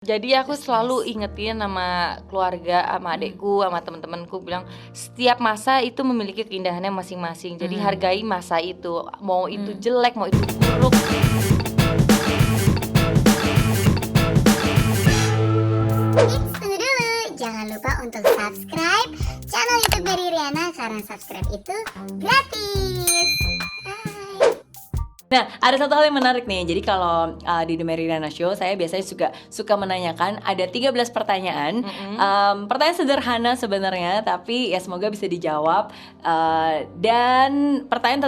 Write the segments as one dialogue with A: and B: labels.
A: Jadi aku
B: That's
A: selalu
B: nice.
A: ingetin sama keluarga, sama adekku, sama teman-temanku bilang setiap masa itu memiliki keindahannya masing-masing. Jadi hargai masa itu, mau itu jelek, mau itu buruk.
C: Tunggu dulu, jangan lupa untuk subscribe channel YouTube dari Riana karena subscribe itu gratis. Hai.
B: Nah, ada satu hal yang menarik nih. Jadi kalau di The Mary Riana Show, saya biasanya juga suka menanyakan ada 13 pertanyaan. Pertanyaan sederhana sebenarnya, tapi ya semoga bisa dijawab. Dan pertanyaan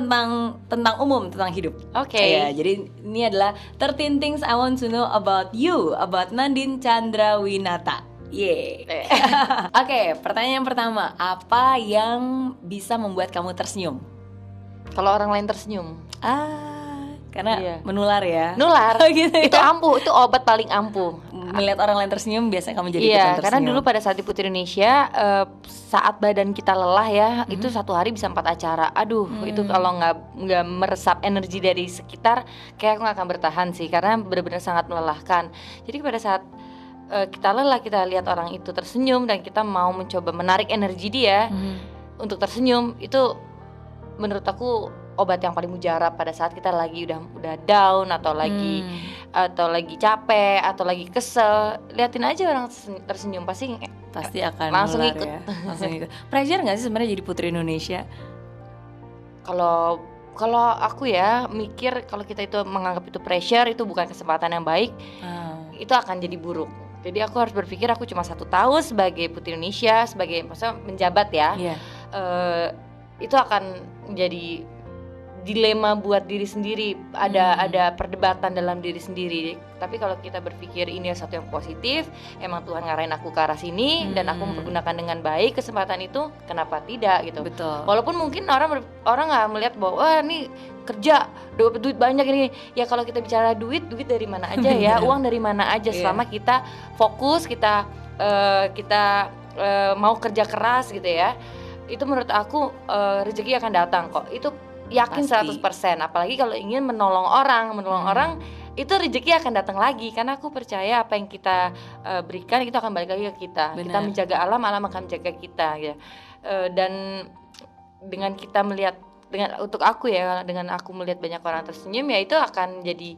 B: tentang umum, tentang hidup.
A: Oke.
B: Ya, jadi ini adalah 13 things I want to know about you, about Nandine Chandrawinata. Yeay. Oke, pertanyaan yang pertama, apa yang bisa membuat kamu tersenyum?
A: Kalau orang lain tersenyum,
B: Karena
A: Iya.
B: menular ya.
A: nular.
B: Oh, gitu ya.
A: Itu ampuh, itu obat paling ampuh.
B: Melihat orang lain tersenyum biasanya kamu jadi
A: Iya,
B: ikutan
A: karena
B: tersenyum.
A: dulu pada saat di Putri Indonesia, saat badan kita lelah ya, itu satu hari bisa 4 acara. Aduh, itu kalau nggak meresap energi dari sekitar, kayak aku nggak akan bertahan sih, karena benar-benar sangat melelahkan. Jadi pada saat kita lelah, kita lihat orang itu tersenyum dan kita mau mencoba menarik energi dia untuk tersenyum, itu menurut aku obat yang paling mujarab pada saat kita lagi udah down atau lagi capek atau lagi kesel. Liatin aja orang tersenyum pasti
B: Pasti akan
A: langsung
B: menular
A: ikut.
B: ya. Langsung ikut. Pressure nggak sih sebenarnya jadi Putri Indonesia?
A: Kalau aku ya mikir, kalau kita itu menganggap itu pressure, itu bukan kesempatan yang baik, itu akan jadi buruk. Jadi aku harus berpikir aku cuma 1 tahun sebagai Putri Indonesia, sebagai maksudnya menjabat ya.
B: Iya.
A: Itu akan menjadi dilema buat diri sendiri, ada perdebatan dalam diri sendiri. Tapi kalau kita berpikir ini satu yang positif, emang Tuhan ngarahin aku ke arah sini dan aku mempergunakan dengan baik kesempatan itu, kenapa tidak gitu.
B: Betul.
A: Walaupun mungkin orang nggak melihat bahwa wah ini kerja dapat duit banyak ini. Ya kalau kita bicara duit dari mana aja ya, uang dari mana aja, selama kita fokus, kita mau kerja keras gitu ya. Itu menurut aku rezeki akan datang kok. Itu yakin
B: Pasti.
A: 100%. Apalagi kalau ingin menolong orang itu rezeki akan datang lagi, karena aku percaya apa yang kita berikan itu akan balik lagi ke kita.
B: Benar.
A: Kita menjaga alam akan menjaga kita ya. Dan dengan kita melihat, untuk aku ya, dengan aku melihat banyak orang tersenyum, ya itu akan jadi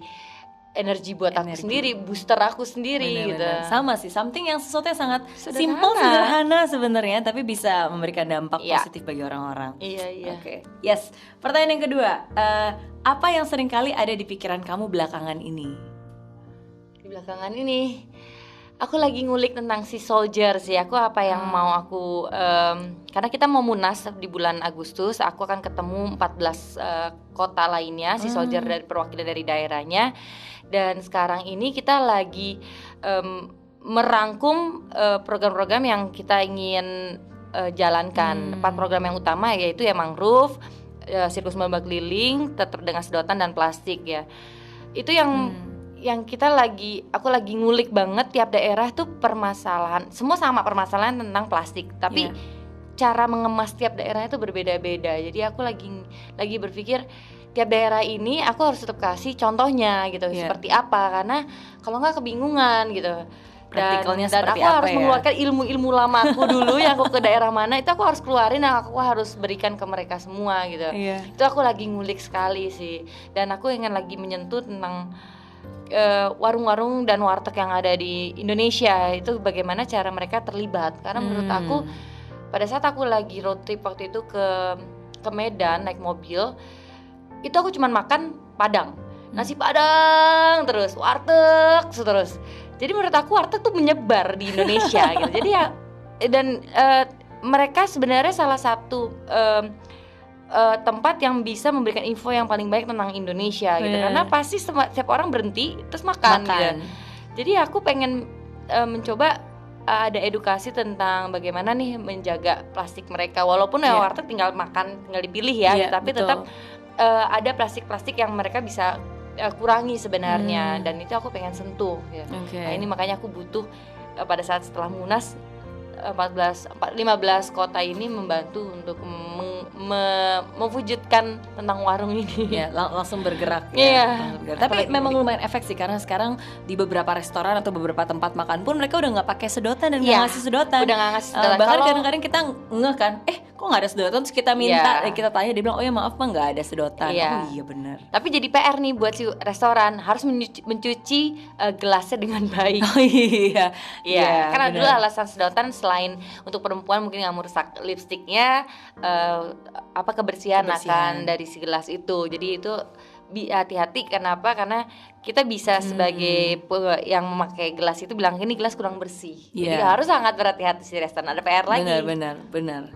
A: energi buat aku sendiri, booster aku sendiri gitu.
B: Benar-benar. Sama sih, something yang sesuatu yang sangat
A: Sederhana.
B: simple, sederhana sebenarnya, tapi bisa memberikan dampak
A: Iya.
B: positif bagi orang-orang.
A: Iya.
B: Oke. Yes. Pertanyaan yang kedua, apa yang seringkali ada di pikiran kamu belakangan ini?
A: Di belakangan ini aku lagi ngulik tentang si soldier sih. Aku apa yang mau aku karena kita mau munas di bulan Agustus, aku akan ketemu 14 kota lainnya, si soldier dari perwakilan dari daerahnya. Dan sekarang ini kita lagi merangkum program-program yang kita ingin jalankan. 4 program yang utama yaitu ya mangrove, sirkus lomba keliling, tetap dengan sedotan dan plastik ya. Itu yang aku lagi ngulik banget. Tiap daerah tuh permasalahan, semua sama permasalahan tentang plastik, tapi cara mengemas tiap daerah itu berbeda-beda. Jadi aku lagi berpikir tiap daerah ini aku harus tetap kasih contohnya gitu, seperti apa, karena kalau nggak kebingungan gitu.
B: Praktikalnya
A: Dan
B: seperti
A: aku
B: apa
A: harus
B: ya?
A: mengeluarkan ilmu-ilmu lama aku dulu yang aku ke daerah mana itu aku harus keluarin, dan aku harus berikan ke mereka semua gitu. Itu aku lagi ngulik sekali sih, dan aku ingin lagi menyentuh tentang warung-warung dan warteg yang ada di Indonesia, itu bagaimana cara mereka terlibat. Karena menurut aku pada saat aku lagi road trip waktu itu ke Medan naik mobil, itu aku cuman makan Padang, nasi Padang terus, warteg terus. Jadi menurut aku warteg tuh menyebar di Indonesia gitu. Jadi ya, dan mereka sebenarnya salah satu tempat yang bisa memberikan info yang paling baik tentang Indonesia gitu. Karena pasti setiap orang berhenti terus makan. Gitu. Jadi aku pengen mencoba ada edukasi tentang bagaimana nih menjaga plastik mereka. Walaupun ya warteg tinggal makan, tinggal dipilih ya, tapi
B: betul.
A: tetap ada plastik-plastik yang mereka bisa kurangi sebenarnya, dan itu aku pengen sentuh ya. Nah, ini makanya aku butuh pada saat setelah Munas 15 kota ini membantu untuk mewujudkan tentang warung ini.
B: Ya, langsung bergerak.
A: Iya.
B: Tapi memang lumayan efek sih, karena sekarang di beberapa restoran atau beberapa tempat makan pun mereka udah nggak pakai sedotan dan nggak ngasih sedotan.
A: Udah nggak ngasih sedotan.
B: Bahkan kadang-kadang kita ngeh kan, kok nggak ada sedotan? Terus kita minta, kita tanya, dia bilang, oh ya maaf Bang, nggak ada sedotan. Oh iya benar.
A: Tapi jadi PR nih buat si restoran, harus mencuci gelasnya dengan baik.
B: Oh iya.
A: Karena dulu alasan sedotan selain untuk perempuan mungkin nggak merusak lipstiknya, kebersihan akan dari si gelas itu. Jadi itu hati-hati. Kenapa? Karena kita bisa sebagai yang memakai gelas itu bilang ini gelas kurang bersih. Jadi harus sangat berhati-hati si restoran. Ada PR lagi.
B: Benar.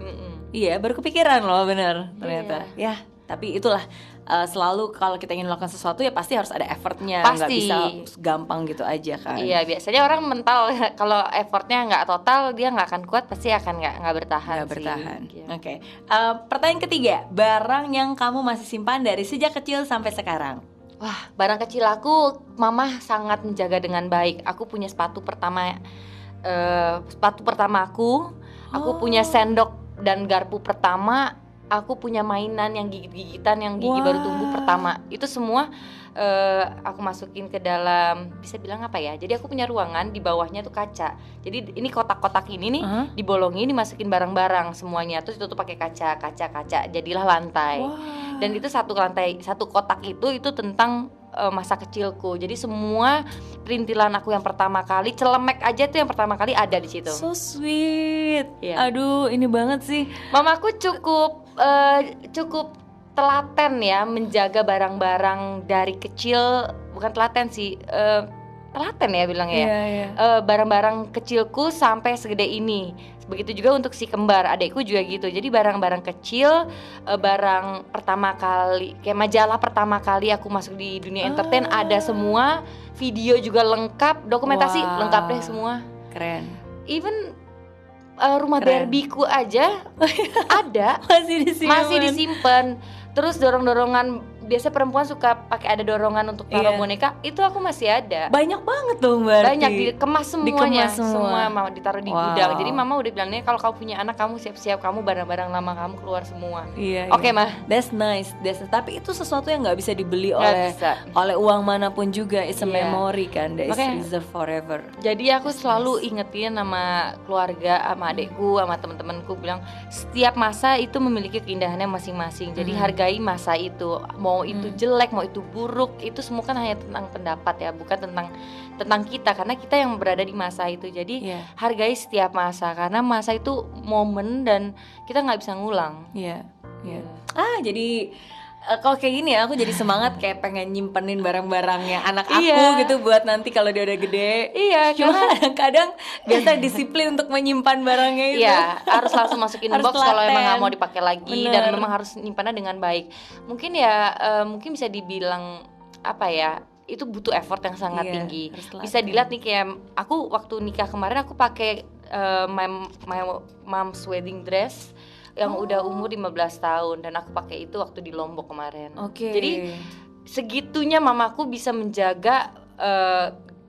B: Iya, baru kepikiran loh, benar ternyata. Ya, tapi itulah selalu kalau kita ingin melakukan sesuatu ya pasti harus ada effortnya, nggak bisa gampang gitu aja kan.
A: Iya, biasanya orang mental kalau effortnya nggak total dia nggak akan kuat, pasti akan nggak bertahan.
B: Oke. Pertanyaan ketiga, barang yang kamu masih simpan dari sejak kecil sampai sekarang.
A: Wah, barang kecil aku mama sangat menjaga dengan baik. Aku punya sepatu pertama aku punya sendok dan garpu pertama. Aku punya mainan yang gigit-gigitan yang gigi baru tumbuh pertama. Itu semua aku masukin ke dalam, bisa bilang apa ya, jadi aku punya ruangan, di bawahnya tuh kaca. Jadi ini kotak-kotak ini nih dibolongin, dimasukin barang-barang semuanya, terus ditutup pakai kaca, jadilah lantai. Dan itu satu kotak itu tentang masa kecilku. Jadi semua perintilan aku yang pertama kali, celemek aja tuh yang pertama kali ada di situ.
B: So sweet. Aduh, ini banget sih.
A: Mamaku cukup telaten ya menjaga barang-barang dari kecil, bukan telaten sih, telaten ya bilangnya barang-barang kecilku sampai segede ini. Begitu juga untuk si kembar, adekku juga gitu. Jadi barang-barang kecil, barang pertama kali, kayak majalah pertama kali aku masuk di dunia entertain ada semua, video juga lengkap, dokumentasi lengkap deh semua.
B: Keren.
A: Even rumah Barbie-ku aja ada, masih disimpan. Terus dorong-dorongan, biasa perempuan suka pakai ada dorongan untuk taruh boneka, itu aku masih ada.
B: Banyak banget dong berarti.
A: Banyak, dikemas semuanya, semua mama ditaruh di gudang. Jadi mama udah bilang nih, kalau kamu punya anak, kamu siap-siap, kamu barang-barang lama kamu keluar semua. Oke, mah.
B: That's nice. Tapi itu sesuatu yang nggak bisa dibeli oleh uang manapun juga. It's a memory kan, that is reserved forever.
A: Jadi aku selalu ingetin sama keluarga, sama adekku, sama teman-temanku, bilang setiap masa itu memiliki keindahannya masing-masing. Jadi hargai masa itu. Mau itu jelek, mau itu buruk, itu semua kan hanya tentang pendapat ya, bukan tentang kita, karena kita yang berada di masa itu. Jadi hargai setiap masa, karena masa itu momen dan kita nggak bisa ngulang.
B: Jadi kalau kayak gini ya, aku jadi semangat kayak pengen nyimpenin barang-barangnya anak aku gitu buat nanti kalau dia udah gede. Cuma kadang biasa disiplin untuk menyimpan barangnya itu.
A: Harus langsung masukin box kalau emang nggak mau dipakai lagi. Dan memang harus nyimpannya dengan baik. Mungkin mungkin bisa dibilang apa ya, itu butuh effort yang sangat tinggi. Bisa dilihat nih, kayak aku waktu nikah kemarin aku pakai my mom's wedding dress yang udah umur 15 tahun, dan aku pakai itu waktu di Lombok kemarin. Jadi segitunya mamaku bisa menjaga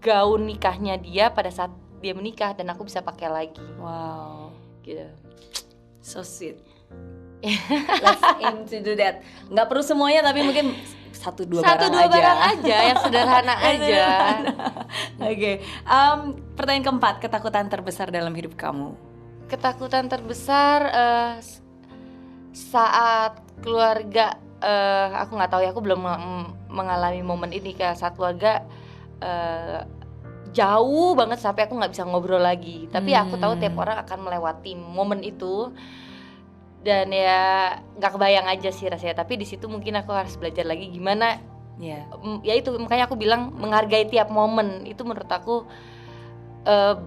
A: gaun nikahnya dia pada saat dia menikah, dan aku bisa pakai lagi.
B: Wow,
A: gitu.
B: So sweet. Let's aim to do that. Nggak perlu semuanya, tapi mungkin satu dua barang
A: aja yang sederhana aja.
B: Oke. Pertanyaan keempat, ketakutan terbesar dalam hidup kamu.
A: Ketakutan terbesar saat keluarga, aku nggak tahu ya, aku belum mengalami momen ini, kayak saat keluarga jauh banget sampai aku nggak bisa ngobrol lagi. Tapi aku tahu tiap orang akan melewati momen itu, dan ya nggak kebayang aja sih rasanya. Tapi di situ mungkin aku harus belajar lagi gimana. Ya itu makanya aku bilang menghargai tiap momen itu menurut aku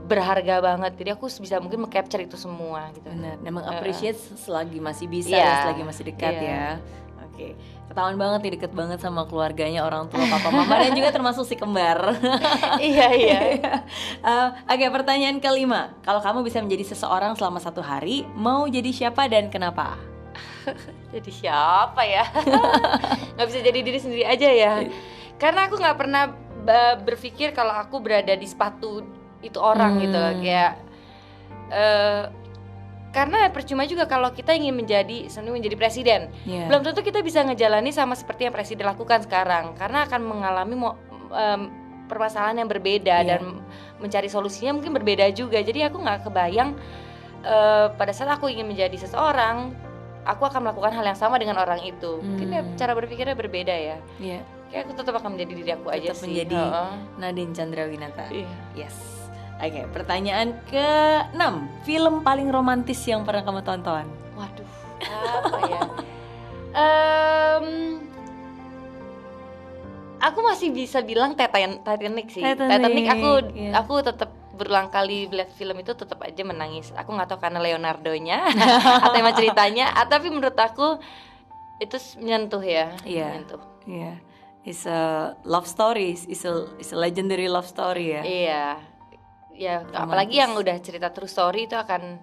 A: berharga banget. Jadi aku bisa mungkin meng-capture itu semua gitu.
B: Benar, dan meng-appreciate selagi masih bisa dan selagi masih dekat ya. Oke. Ketahuan banget nih, deket banget sama keluarganya, orang tua, papa, mama, dan juga termasuk si kembar. Oke, pertanyaan kelima. Kalau kamu bisa menjadi seseorang selama 1 hari, mau jadi siapa dan kenapa?
A: Jadi siapa ya? Gak bisa jadi diri sendiri aja ya. Karena aku gak pernah berpikir kalau aku berada di sepatu itu orang gitu loh. Kayak karena percuma juga kalau kita ingin menjadi presiden, belum tentu kita bisa ngejalani sama seperti yang presiden lakukan sekarang, karena akan mengalami permasalahan yang berbeda dan mencari solusinya mungkin berbeda juga. Jadi aku nggak kebayang pada saat aku ingin menjadi seseorang, aku akan melakukan hal yang sama dengan orang itu. Mungkin ya, cara berpikirnya berbeda ya. Kayak aku tetap akan menjadi diri aku aja sih.
B: Menjadi Nadine Chandrawinata. Yes. Oke, pertanyaan ke-6. Film paling romantis yang pernah kamu tonton?
A: Waduh, apa ya? Aku masih bisa bilang Titanic sih. Titanic aku tetap berulang kali lihat film itu tetap aja menangis. Aku nggak tahu karena Leonardo-nya atau emang ceritanya, tapi menurut aku itu menyentuh ya. Menyentuh.
B: It's a love story, it's a legendary love story ya.
A: Ya, apalagi yang udah cerita true story itu akan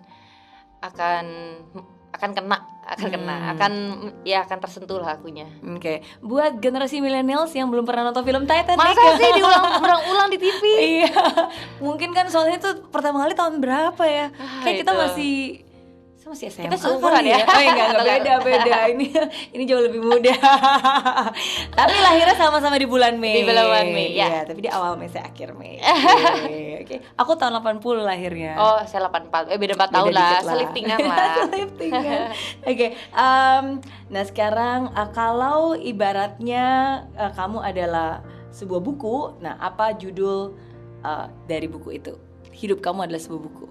A: tersentuh lah akunya.
B: Oke. Buat generasi millennials yang belum pernah nonton film Titanic,
A: masa sih diulang-ulang di TV?
B: Iya. Mungkin kan soalnya itu pertama kali tahun berapa ya? Kayak kita masih SMA.
A: Kita seumuran ya?
B: Oh enggak beda. Ini jauh lebih muda. Tapi lahirnya sama-sama di bulan Mei.
A: Di bulan Mei, ya.
B: Tapi di awal Mei, saya akhir Mei. Oke. Aku tahun 80 lahirnya.
A: Oh, saya 84. Beda 4 tahun lah. Seliptingan lah.
B: Oke. Nah sekarang kalau ibaratnya kamu adalah sebuah buku, nah apa judul dari buku itu? Hidup kamu adalah sebuah buku.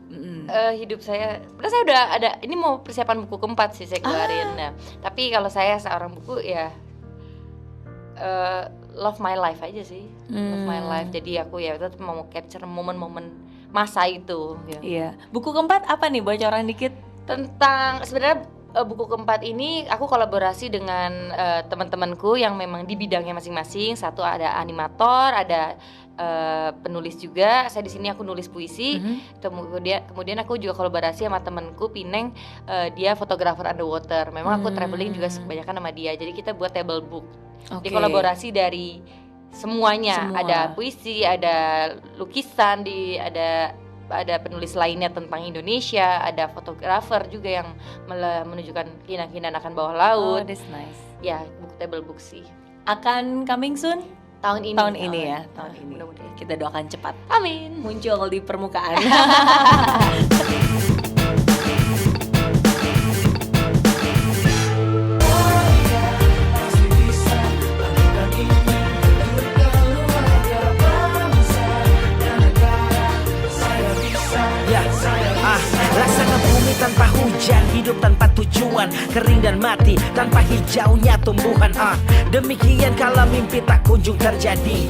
A: Hidup saya udah ada. Ini mau persiapan buku keempat sih saya keluarin. Nah, tapi kalau saya seorang buku ya Love My Life aja sih. Love My Life. Jadi aku ya tetap mau capture momen-momen masa itu.
B: Iya. Buku keempat apa nih? Bocoran dikit.
A: Tentang sebenarnya buku keempat ini aku kolaborasi dengan teman-temanku yang memang di bidangnya masing-masing. Satu ada animator, ada penulis juga. Saya di sini aku nulis puisi. Kemudian aku juga kolaborasi sama temanku Pineng. Dia fotografer underwater. Memang aku traveling juga kebanyakan sama dia. Jadi kita buat table book. Di kolaborasi dari semuanya. Ada puisi, ada lukisan, ada penulis lainnya tentang Indonesia, ada fotografer juga yang menunjukkan keindahan akan bawah laut.
B: Oh, that's nice.
A: Ya, buku table book sih.
B: Akan coming soon?
A: Tahun ini.
B: Tahun ini.
A: Mudah-mudahan.
B: Kita doakan cepat.
A: Amin.
B: Muncul di permukaan.
D: Laksana bumi tanpa hujan, hidup tanpa tujuan, kering dan mati tanpa hijaunya tumbuhan. Demikian kalau mimpi tak kunjung terjadi.